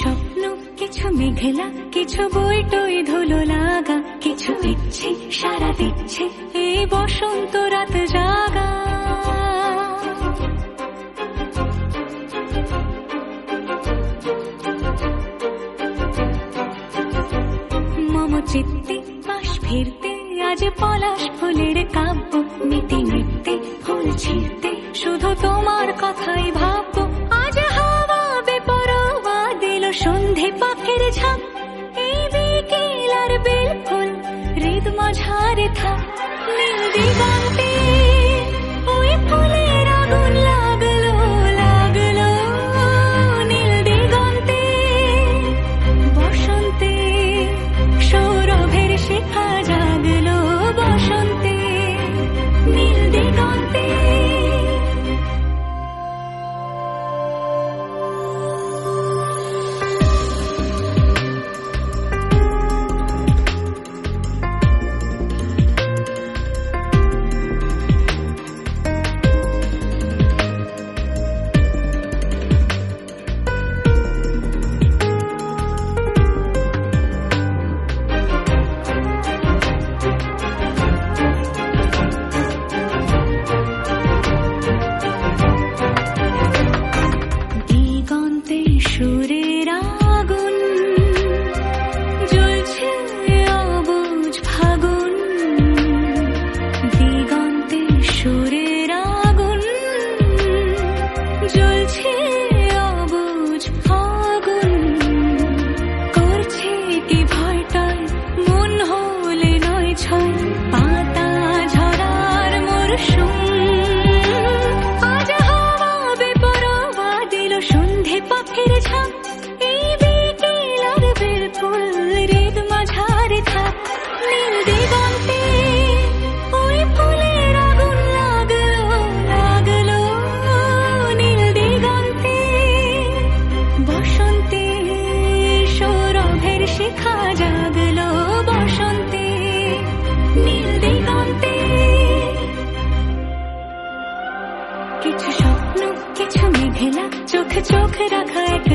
স্বপ্ন, কিছু মেঘলা, কিছু বই টই ধুলো লাগা, কিছু ইচ্ছে সারা দিচ্ছে এই বসন্ত রাত জাগা। মম চিত্তে পাশ ফিরতে আজ পলাশ ফুলের কাব্য, নীতি নৃত্যে ফুল ছিঁড়তে শুধু তোমার কথাই ভাববো। আজ হাওয়া বেপরোয়া দিল সন্ধে পাখির ঝাঁক, এই বিকেল আর বেল ফুল হৃদ মাঝারে থাক। নীল দিগন্তে ওই ফুলের আগুন লাগলো লাগলো, নীল দিগন্তে বসন্তে সৌরভের শিখা জাগলো, বসন্তে নীল দিগন্তে। সুরের আগুন জ্বলছে অবুঝ ফাগুন, দিগন্তে সুরের আগুন জ্বলছে অবুঝ ফাগুন। করছে কি ভয়টায় মন হলে নয় ছয়, পাতা ঝরার মরশুম। আজ হাওয়া বেপরোয়া দিল সন্ধে পাখির ঝাঁক, এই বিকেল আর বেল ফুল হৃদ মাঝারে থাক। নীল দিগন্তে ওই ফুলের আগুন লাগলো লাগলো, নীল দিগন্তে বসন্তে সৌরভের শিখা জাগলো, বসন্তে নীল দিগন্তে। কিছু স্বপ্ন, কিছু মেঘলা, চোখ চোখ রাখা এক